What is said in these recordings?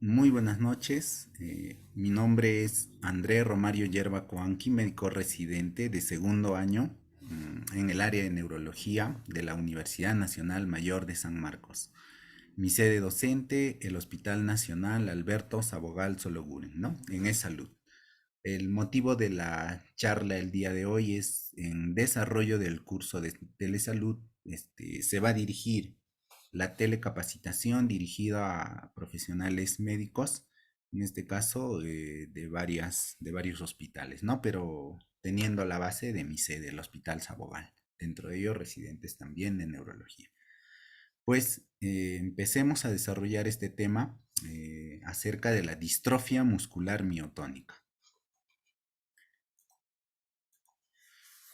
Muy buenas noches. Mi nombre es André Romario Yerba Coanqui, médico residente de segundo año en el área de neurología de la Universidad Nacional Mayor de San Marcos. Mi sede docente, el Hospital Nacional Alberto Sabogal Sologuren, ¿no? En E-Salud. El motivo de la charla el día de hoy es en desarrollo del curso de telesalud. Se va a dirigir la telecapacitación dirigida a profesionales médicos, en este caso de varios hospitales, ¿no? Pero teniendo la base de mi sede, el Hospital Sabogal, dentro de ellos residentes también de neurología. Pues empecemos a desarrollar este tema acerca de la distrofia muscular miotónica.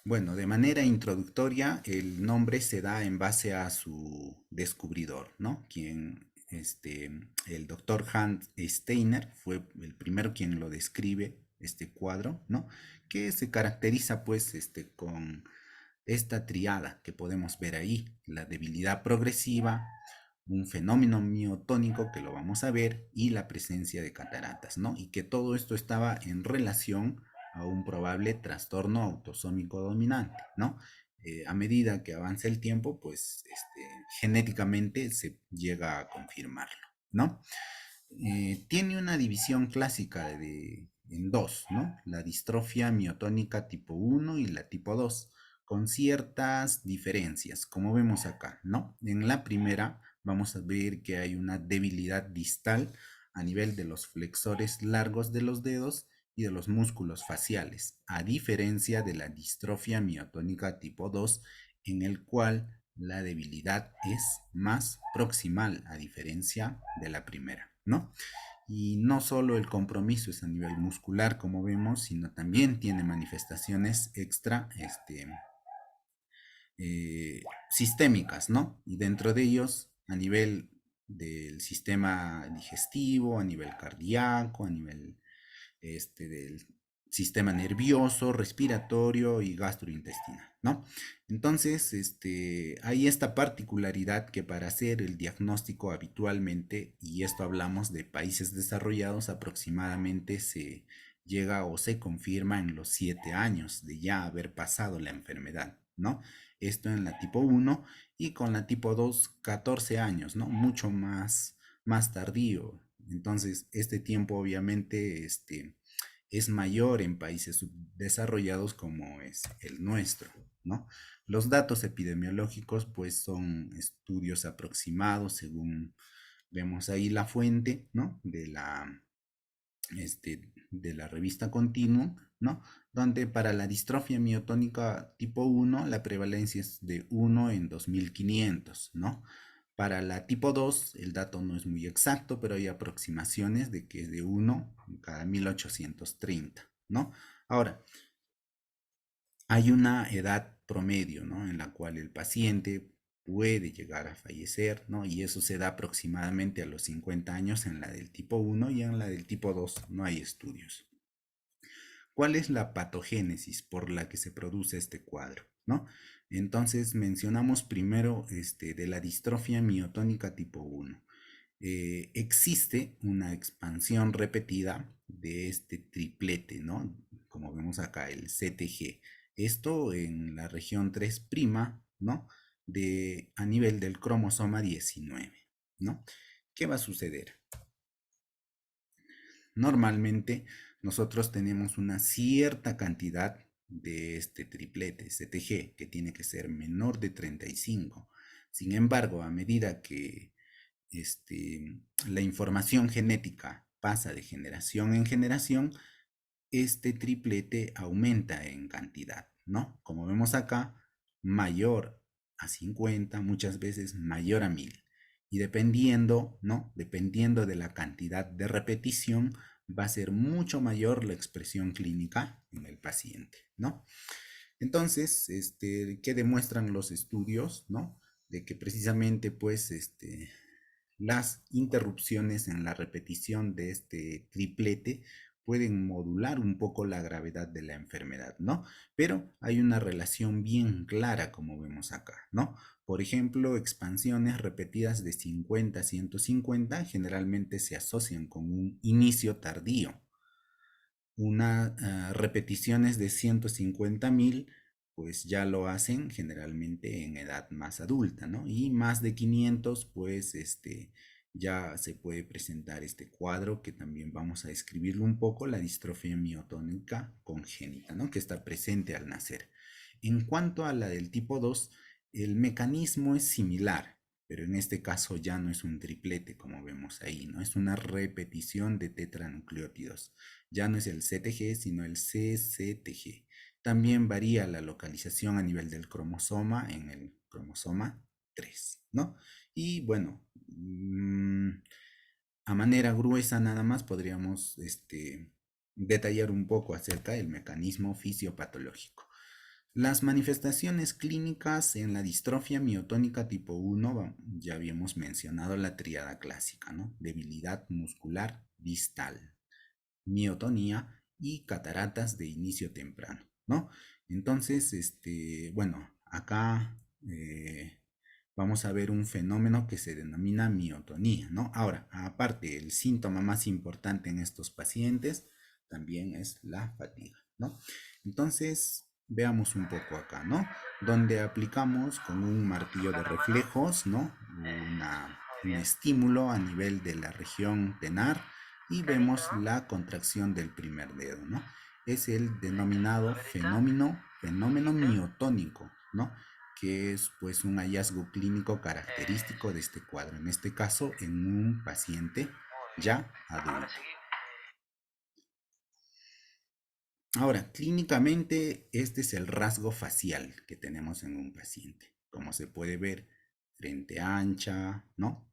Bueno, de manera introductoria, el nombre se da en base a su descubridor, ¿no? El doctor Hans Steiner fue el primero quien lo describe, este cuadro, ¿no? Que se caracteriza, pues, con esta triada que podemos ver ahí, la debilidad progresiva, un fenómeno miotónico que lo vamos a ver y la presencia de cataratas, ¿no? Y que todo esto estaba en relación a un probable trastorno autosómico dominante, ¿no? A medida que avanza el tiempo, pues genéticamente se llega a confirmarlo, ¿no? Tiene una división clásica en dos, ¿no? La distrofia miotónica tipo uno y la tipo 2 con ciertas diferencias, como vemos acá, ¿no? En la primera vamos a ver que hay una debilidad distal a nivel de los flexores largos de los dedos y de los músculos faciales, a diferencia de la distrofia miotónica tipo 2, en el cual la debilidad es más proximal a diferencia de la primera, ¿no? Y no solo el compromiso es a nivel muscular, como vemos, sino también tiene manifestaciones extra sistémicas, ¿no? Y dentro de ellos, a nivel del sistema digestivo, a nivel cardíaco, a nivel del sistema nervioso, respiratorio y gastrointestinal, ¿no? Entonces, hay esta particularidad que para hacer el diagnóstico habitualmente, y esto hablamos de países desarrollados, aproximadamente se llega o se confirma en los 7 años de ya haber pasado la enfermedad, ¿no? Esto en la tipo uno y con la tipo 2 14 años, ¿no? Mucho más tardío. Entonces, este tiempo obviamente es mayor en países subdesarrollados como es el nuestro, ¿no? Los datos epidemiológicos pues son estudios aproximados según vemos ahí la fuente, ¿no? De la revista Continuum, ¿no? Donde para la distrofia miotónica tipo uno la prevalencia es de 1 en 2500, ¿no? Para la tipo 2 el dato no es muy exacto, pero hay aproximaciones de que es de 1 en cada 1830, ¿no? Ahora, hay una edad promedio, ¿no? En la cual el paciente puede llegar a fallecer, ¿no? Y eso se da aproximadamente a los 50 años en la del tipo uno y en la del tipo 2 no hay estudios. ¿Cuál es la patogénesis por la que se produce este cuadro? ¿No? Entonces mencionamos primero de la distrofia miotónica tipo uno. Existe una expansión repetida de este triplete, ¿no? Como vemos acá, el CTG. Esto en la región 3', ¿no? A nivel del cromosoma 19, ¿no? ¿Qué va a suceder? Normalmente nosotros tenemos una cierta cantidad de este triplete CTG que tiene que ser menor de 35. Sin embargo, a medida que la información genética pasa de generación en generación, este triplete aumenta en cantidad, ¿no? Como vemos acá, mayor a 50, muchas veces mayor a 1000. Y dependiendo, ¿no? Dependiendo de la cantidad de repetición, va a ser mucho mayor la expresión clínica en el paciente, ¿no? Entonces, ¿qué demuestran los estudios, ¿no? De que precisamente, pues, las interrupciones en la repetición de este triplete pueden modular un poco la gravedad de la enfermedad, ¿no? Pero hay una relación bien clara, como vemos acá, ¿no? Por ejemplo, expansiones repetidas de 50 a 150 generalmente se asocian con un inicio tardío. Repeticiones de 150.000 pues ya lo hacen generalmente en edad más adulta, ¿no? Y más de 500 pues ya se puede presentar este cuadro que también vamos a describirlo un poco, la distrofia miotónica congénita, ¿no? Que está presente al nacer. En cuanto a la del tipo 2, el mecanismo es similar, pero en este caso ya no es un triplete como vemos ahí, ¿no? Es una repetición de tetranucleótidos. Ya no es el CTG, sino el CCTG. También varía la localización a nivel del cromosoma en el cromosoma 3, ¿no? Y bueno, a manera gruesa nada más podríamos detallar un poco acerca del mecanismo fisiopatológico. Las manifestaciones clínicas en la distrofia miotónica tipo 1, ya habíamos mencionado la tríada clásica, ¿no? Debilidad muscular distal, miotonía y cataratas de inicio temprano, ¿no? Entonces, bueno, acá vamos a ver un fenómeno que se denomina miotonía, ¿no? Ahora, aparte, el síntoma más importante en estos pacientes también es la fatiga, ¿no? Entonces, veamos un poco acá, ¿no? Donde aplicamos con un martillo de reflejos, ¿no? Un estímulo a nivel de la región tenar y vemos la contracción del primer dedo, ¿no? Es el denominado fenómeno miotónico, ¿no? Que es pues un hallazgo clínico característico de este cuadro, en este caso en un paciente ya adulto. Ahora, clínicamente este es el rasgo facial que tenemos en un paciente. Como se puede ver, frente ancha, ¿no?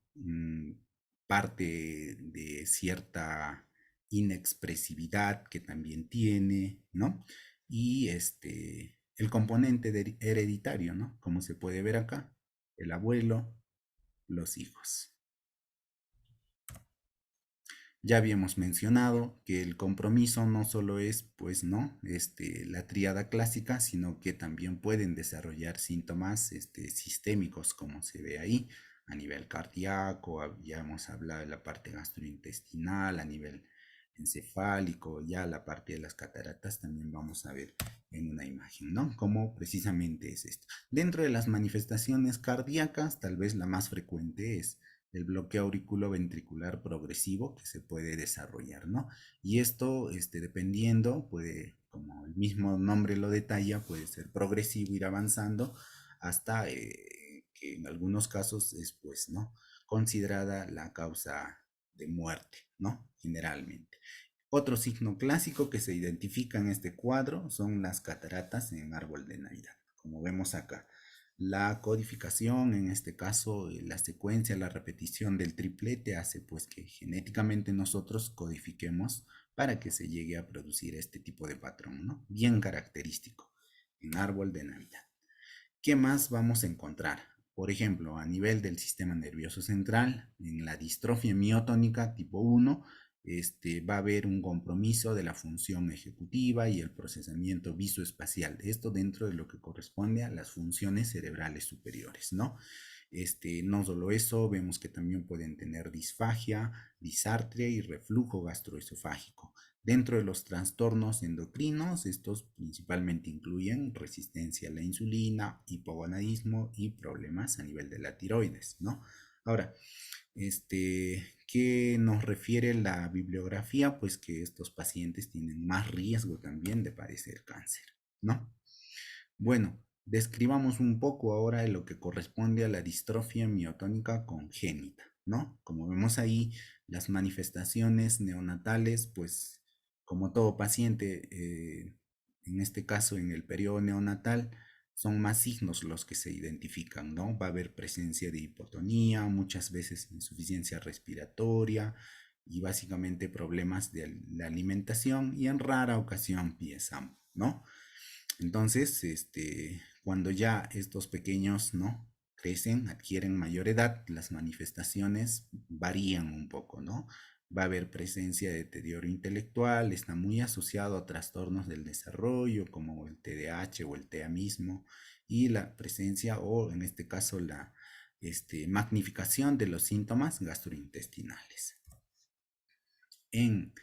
Parte de cierta inexpresividad que también tiene, ¿no? Y el componente hereditario, ¿no? Como se puede ver acá, el abuelo, los hijos. Ya habíamos mencionado que el compromiso no solo es, pues, ¿no? La tríada clásica, sino que también pueden desarrollar síntomas, sistémicos, como se ve ahí, a nivel cardíaco, ya hemos hablado de la parte gastrointestinal, a nivel encefálico, ya la parte de las cataratas también vamos a ver en una imagen, ¿no? Cómo precisamente es esto. Dentro de las manifestaciones cardíacas, tal vez la más frecuente es el bloqueo auriculoventricular progresivo que se puede desarrollar, ¿no? Y esto, dependiendo, puede, como el mismo nombre lo detalla, puede ser progresivo, ir avanzando hasta que en algunos casos es, pues, ¿no? Considerada la causa de muerte, ¿no? Generalmente. Otro signo clásico que se identifica en este cuadro son las cataratas en árbol de Navidad, como vemos acá. La codificación, en este caso la secuencia, la repetición del triplete hace pues que genéticamente nosotros codifiquemos para que se llegue a producir este tipo de patrón, ¿no? Bien característico en árbol de Navidad. ¿Qué más vamos a encontrar? Por ejemplo, a nivel del sistema nervioso central, en la distrofia miotónica tipo 1, va a haber un compromiso de la función ejecutiva y el procesamiento visoespacial. Esto dentro de lo que corresponde a las funciones cerebrales superiores, ¿no? No solo eso, vemos que también pueden tener disfagia, disartria y reflujo gastroesofágico. Dentro de los trastornos endocrinos, estos principalmente incluyen resistencia a la insulina, hipogonadismo y problemas a nivel de la tiroides, ¿no? Ahora, ¿qué nos refiere la bibliografía? Pues que estos pacientes tienen más riesgo también de padecer cáncer, ¿no? Bueno, describamos un poco ahora de lo que corresponde a la distrofia miotónica congénita, ¿no? Como vemos ahí, las manifestaciones neonatales, pues como todo paciente, en este caso en el periodo neonatal, son más signos los que se identifican, ¿no? Va a haber presencia de hipotonía, muchas veces insuficiencia respiratoria y básicamente problemas de la alimentación y en rara ocasión PSAM, ¿no? Entonces, cuando ya estos pequeños, ¿no? Crecen, adquieren mayor edad, las manifestaciones varían un poco, ¿no? va a haber presencia de deterioro intelectual, está muy asociado a trastornos del desarrollo como el TDAH o el TEA mismo, y la presencia o en este caso la magnificación de los síntomas gastrointestinales. En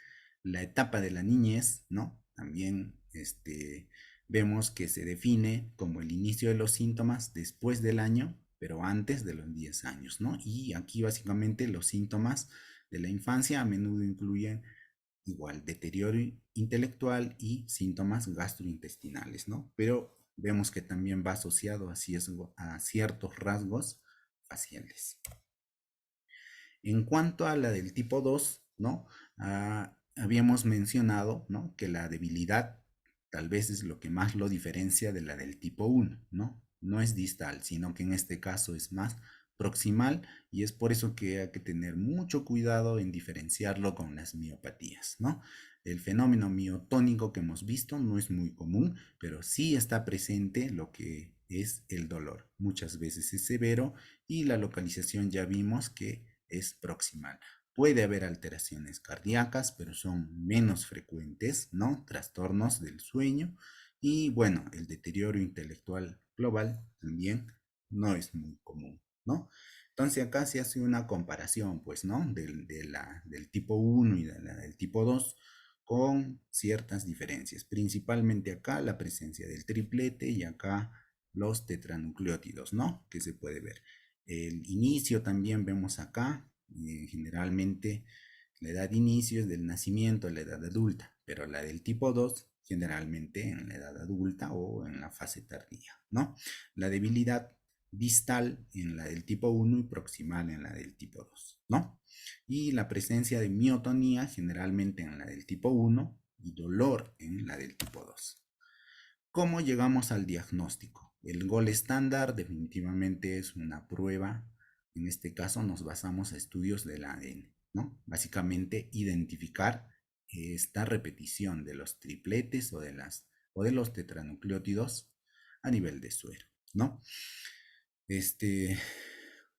la etapa de la niñez, ¿no? También vemos que se define como el inicio de los síntomas después del año, pero antes de los 10 años, ¿no? Y aquí básicamente los síntomas de la infancia a menudo incluyen igual deterioro intelectual y síntomas gastrointestinales, ¿no? Pero vemos que también va asociado a ciertos rasgos faciales. En cuanto a la del tipo 2, ¿no? Habíamos mencionado, ¿no? Que la debilidad tal vez es lo que más lo diferencia de la del tipo 1, ¿no? No es distal, sino que en este caso es más proximal y es por eso que hay que tener mucho cuidado en diferenciarlo con las miopatías, ¿no? El fenómeno miotónico que hemos visto no es muy común, pero sí está presente lo que es el dolor. Muchas veces es severo y la localización ya vimos que es proximal. Puede haber alteraciones cardíacas, pero son menos frecuentes, ¿no? Trastornos del sueño y bueno, el deterioro intelectual global también no es muy común, ¿no? Entonces acá se hace una comparación, pues, ¿no? Del tipo 1 y de la del tipo 2 con ciertas diferencias. Principalmente acá la presencia del triplete y acá los tetranucleótidos, ¿no? Que se puede ver. El inicio también vemos acá, generalmente la edad de inicio es del nacimiento a la edad adulta, pero la del tipo 2 generalmente en la edad adulta o en la fase tardía, ¿no? La debilidad distal en la del tipo 1 y proximal en la del tipo 2, ¿no? Y la presencia de miotonía generalmente en la del tipo 1 y dolor en la del tipo 2. ¿Cómo llegamos al diagnóstico? El gol estándar definitivamente es una prueba. En este caso nos basamos a estudios del ADN, ¿no? Básicamente identificar esta repetición de los tripletes o de los tetranucleótidos a nivel de suero, ¿no? Este,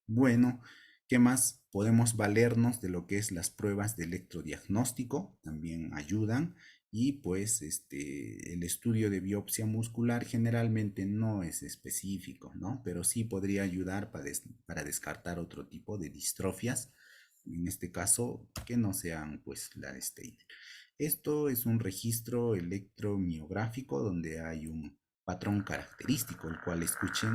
bueno, ¿qué más? Podemos valernos de lo que es las pruebas de electrodiagnóstico, también ayudan. Y pues el estudio de biopsia muscular generalmente no es específico, ¿no? Pero sí podría ayudar para descartar otro tipo de distrofias, en este caso que no sean pues la de Steiner. Esto es un registro electromiográfico donde hay un patrón característico, el cual escuchen.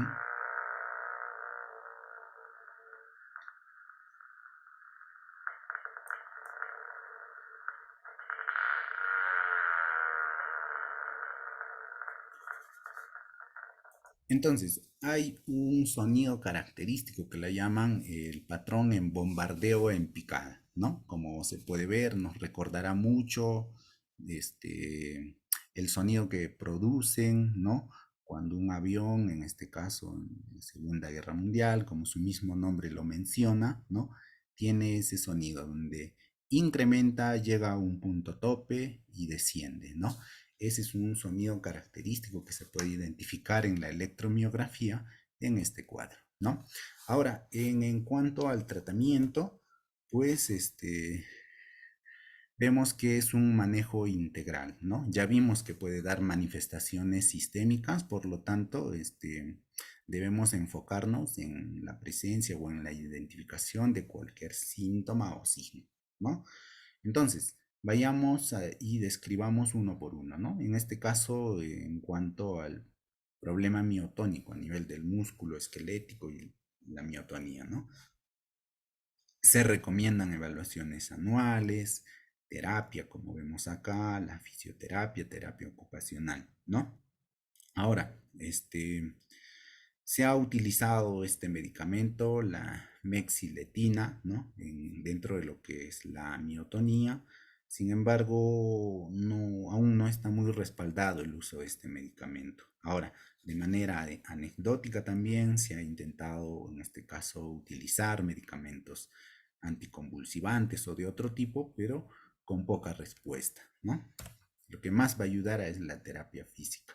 Entonces, hay un sonido característico que le llaman el patrón en bombardeo en picada, ¿no? Como se puede ver, nos recordará mucho el sonido que producen, ¿no? Cuando un avión, en este caso en la Segunda Guerra Mundial, como su mismo nombre lo menciona, ¿no? Tiene ese sonido donde incrementa, llega a un punto tope y desciende, ¿no? Ese es un sonido característico que se puede identificar en la electromiografía en este cuadro, ¿no? Ahora, en cuanto al tratamiento, pues vemos que es un manejo integral, ¿no? Ya vimos que puede dar manifestaciones sistémicas, por lo tanto, debemos enfocarnos en la presencia o en la identificación de cualquier síntoma o signo, ¿no? Entonces, vayamos y describamos uno por uno, ¿no? En este caso, en cuanto al problema miotónico a nivel del músculo esquelético y la miotonía, ¿no? Se recomiendan evaluaciones anuales, terapia, como vemos acá, la fisioterapia, terapia ocupacional, ¿no? Ahora, se ha utilizado este medicamento, la mexiletina, ¿no? Dentro de lo que es la miotonía. Sin embargo, aún no está muy respaldado el uso de este medicamento. Ahora, de manera anecdótica también se ha intentado, en este caso, utilizar medicamentos anticonvulsivantes o de otro tipo, pero con poca respuesta, ¿no? Lo que más va a ayudar es la terapia física.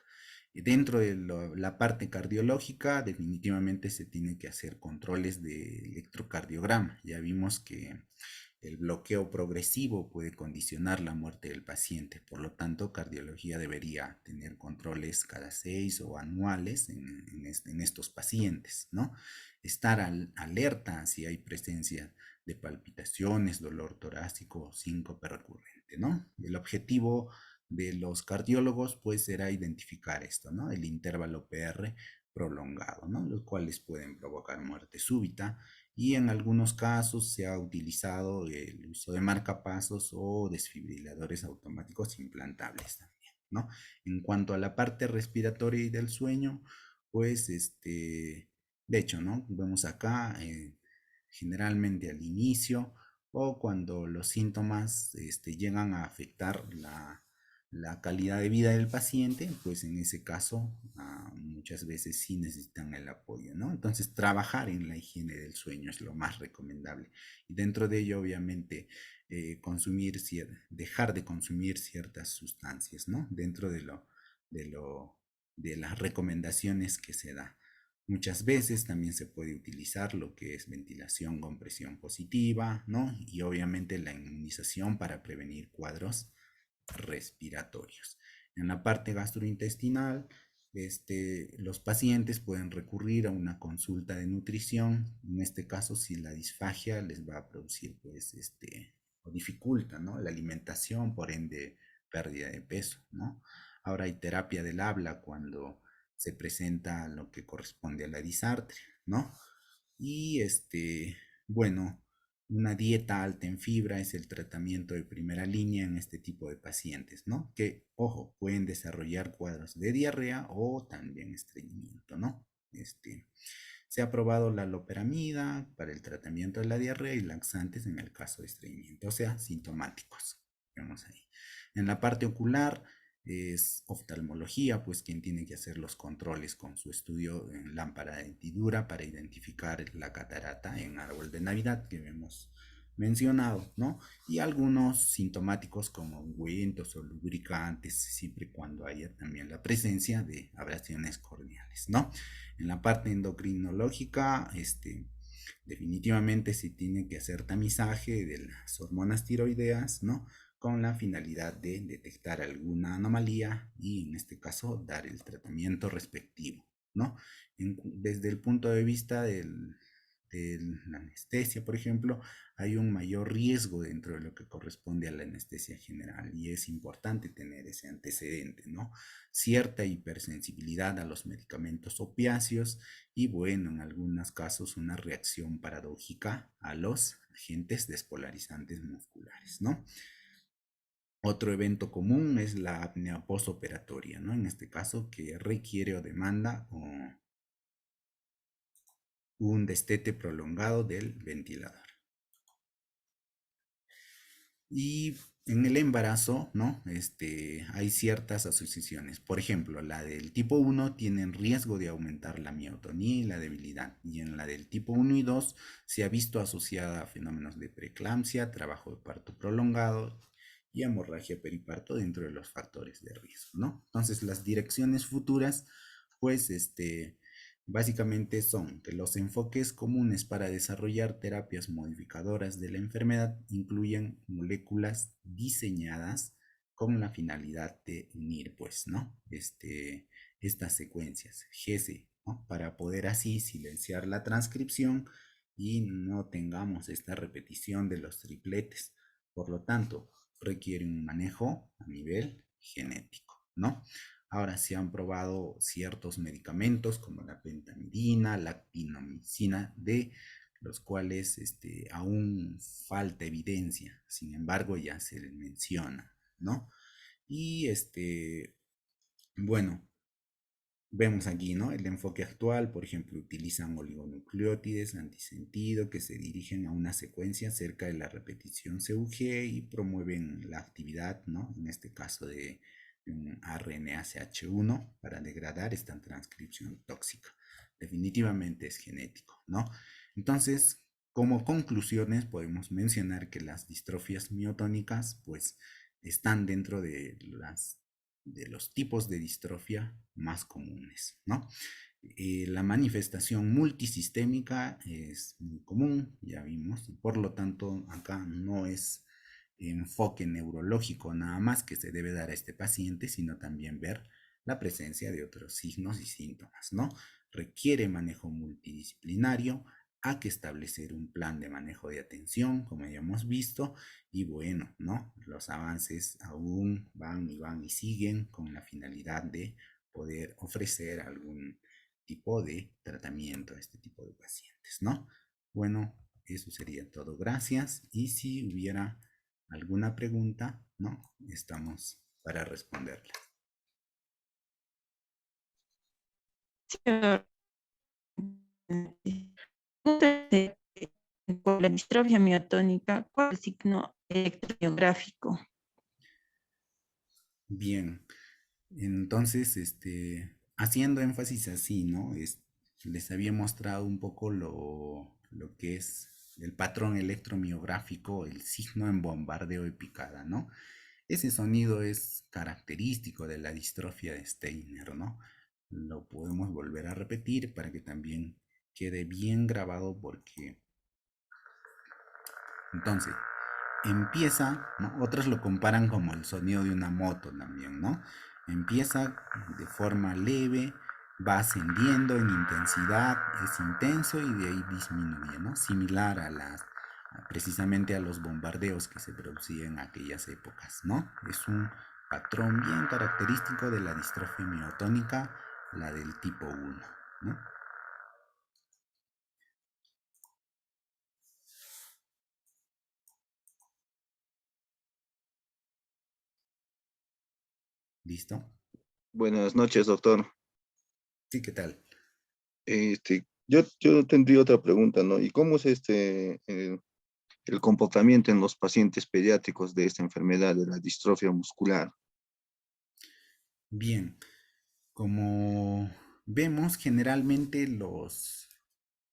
Y dentro de la parte cardiológica, definitivamente se tiene que hacer controles de electrocardiograma. Ya vimos que el bloqueo progresivo puede condicionar la muerte del paciente. Por lo tanto, cardiología debería tener controles cada 6 o anuales en estos pacientes, ¿no? Estar alerta si hay presencia de palpitaciones, dolor torácico, síncope recurrente, ¿no? El objetivo de los cardiólogos pues será identificar esto, ¿no? El intervalo PR prolongado, ¿no? Los cuales pueden provocar muerte súbita y en algunos casos se ha utilizado el uso de marcapasos o desfibriladores automáticos implantables también, ¿no? En cuanto a la parte respiratoria y del sueño, pues de hecho, ¿no? Vemos acá generalmente al inicio o cuando los síntomas llegan a afectar la calidad de vida del paciente, pues en ese caso muchas veces sí necesitan el apoyo, ¿no? Entonces trabajar en la higiene del sueño es lo más recomendable y dentro de ello obviamente dejar de consumir ciertas sustancias, ¿no? Dentro de lo, de las recomendaciones que se da. Muchas veces también se puede utilizar lo que es ventilación con presión positiva, ¿no? Y obviamente la inmunización para prevenir cuadros respiratorios. En la parte gastrointestinal, los pacientes pueden recurrir a una consulta de nutrición, en este caso si la disfagia les va a producir, pues, o dificulta, ¿no? La alimentación, por ende, pérdida de peso, ¿no? Ahora hay terapia del habla cuando se presenta lo que corresponde a la disartria, ¿no? Y bueno, una dieta alta en fibra es el tratamiento de primera línea en este tipo de pacientes, ¿no? Que, ojo, pueden desarrollar cuadros de diarrea o también estreñimiento, ¿no? Se ha probado la loperamida para el tratamiento de la diarrea y laxantes en el caso de estreñimiento, o sea, sintomáticos. Vemos ahí. En la parte ocular es oftalmología, pues quien tiene que hacer los controles con su estudio en lámpara de hendidura para identificar la catarata en árbol de Navidad que vemos mencionado, ¿no? Y algunos sintomáticos como ungüentos o lubricantes, siempre y cuando haya también la presencia de abrasiones corneales, ¿no? En la parte endocrinológica, definitivamente se tiene que hacer tamizaje de las hormonas tiroideas, ¿no? Con la finalidad de detectar alguna anomalía y en este caso dar el tratamiento respectivo, ¿no? Desde el punto de vista de la anestesia, por ejemplo, hay un mayor riesgo dentro de lo que corresponde a la anestesia general y es importante tener ese antecedente, ¿no? Cierta hipersensibilidad a los medicamentos opiáceos y bueno, en algunos casos una reacción paradójica a los agentes despolarizantes musculares, ¿no? Otro evento común es la apnea postoperatoria, ¿no? En este caso que requiere o demanda un destete prolongado del ventilador. Y en el embarazo, ¿no? Hay ciertas asociaciones. Por ejemplo, la del tipo 1 tiene riesgo de aumentar la miotonía y la debilidad. Y en la del tipo 1 y 2 se ha visto asociada a fenómenos de preeclampsia, trabajo de parto prolongado y hemorragia periparto dentro de los factores de riesgo, ¿no? Entonces, las direcciones futuras, pues, básicamente son que los enfoques comunes para desarrollar terapias modificadoras de la enfermedad incluyen moléculas diseñadas con la finalidad de unir, pues, ¿no? Estas secuencias GC, ¿no? Para poder así silenciar la transcripción y no tengamos esta repetición de los tripletes. Por lo tanto, requiere un manejo a nivel genético, ¿no? Ahora se han probado ciertos medicamentos como la pentamidina, la actinomicina, de los cuales aún falta evidencia, sin embargo ya se les menciona, ¿no? Y bueno, vemos aquí, ¿no? El enfoque actual, por ejemplo, utilizan oligonucleótides antisentido que se dirigen a una secuencia cerca de la repetición CUG y promueven la actividad, ¿no? En este caso de un RNASH1 para degradar esta transcripción tóxica. Definitivamente es genético, ¿no? Entonces, como conclusiones podemos mencionar que las distrofias miotónicas, pues, están dentro de los tipos de distrofia más comunes, ¿no? La manifestación multisistémica es muy común, ya vimos, y por lo tanto acá no es enfoque neurológico nada más que se debe dar a este paciente, sino también ver la presencia de otros signos y síntomas, ¿no? Requiere manejo multidisciplinario, hay que establecer un plan de manejo de atención, como ya hemos visto, y bueno, ¿no? Los avances aún van y van y siguen con la finalidad de poder ofrecer algún tipo de tratamiento a este tipo de pacientes, ¿no? Bueno, eso sería todo. Gracias. Y si hubiera alguna pregunta, ¿no? Estamos para responderla. Señor, por la distrofia miotónica, ¿cuál es el signo electromiográfico? Bien, entonces, haciendo énfasis así, ¿no? Les había mostrado un poco lo que es el patrón electromiográfico, el signo en bombardeo de picada, ¿no? Ese sonido es característico de la distrofia de Steiner, ¿no? Lo podemos volver a repetir para que también quede bien grabado porque entonces empieza, ¿no? Otros lo comparan como el sonido de una moto también, ¿no? Empieza de forma leve, va ascendiendo en intensidad, es intenso y de ahí disminuye, ¿no? Similar precisamente a los bombardeos que se producían en aquellas épocas, ¿no? Es un patrón bien característico de la distrofia miotónica, la del tipo 1, ¿no? ¿Listo? Buenas noches, doctor. Sí, ¿qué tal? Yo tendría otra pregunta, ¿no? ¿Y cómo es el comportamiento en los pacientes pediátricos de esta enfermedad de la distrofia muscular? Bien, como vemos, generalmente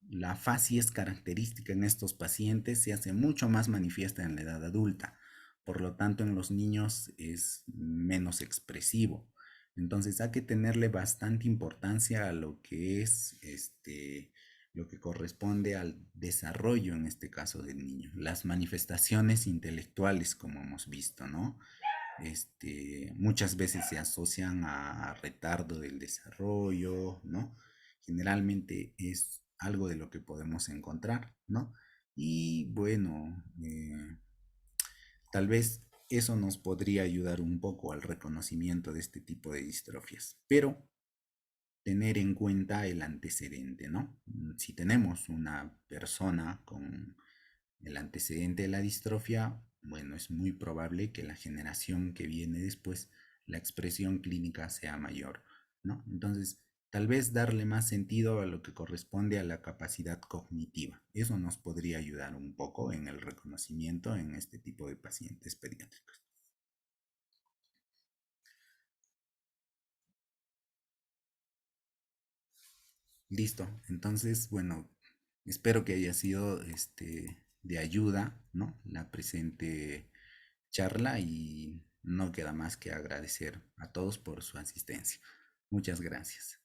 la facies característica en estos pacientes se hace mucho más manifiesta en la edad adulta. Por lo tanto, en los niños es menos expresivo. Entonces hay que tenerle bastante importancia a lo que es lo que corresponde al desarrollo en este caso del niño. Las manifestaciones intelectuales, como hemos visto, ¿no? Muchas veces se asocian a retardo del desarrollo, ¿no? Generalmente es algo de lo que podemos encontrar, ¿no? Y bueno, tal vez eso nos podría ayudar un poco al reconocimiento de este tipo de distrofias, pero tener en cuenta el antecedente, ¿no? Si tenemos una persona con el antecedente de la distrofia, bueno, es muy probable que la generación que viene después, la expresión clínica sea mayor, ¿no? Entonces, tal vez darle más sentido a lo que corresponde a la capacidad cognitiva. Eso nos podría ayudar un poco en el reconocimiento en este tipo de pacientes pediátricos. Listo. Entonces, bueno, espero que haya sido de ayuda, ¿no? La presente charla y no queda más que agradecer a todos por su asistencia. Muchas gracias.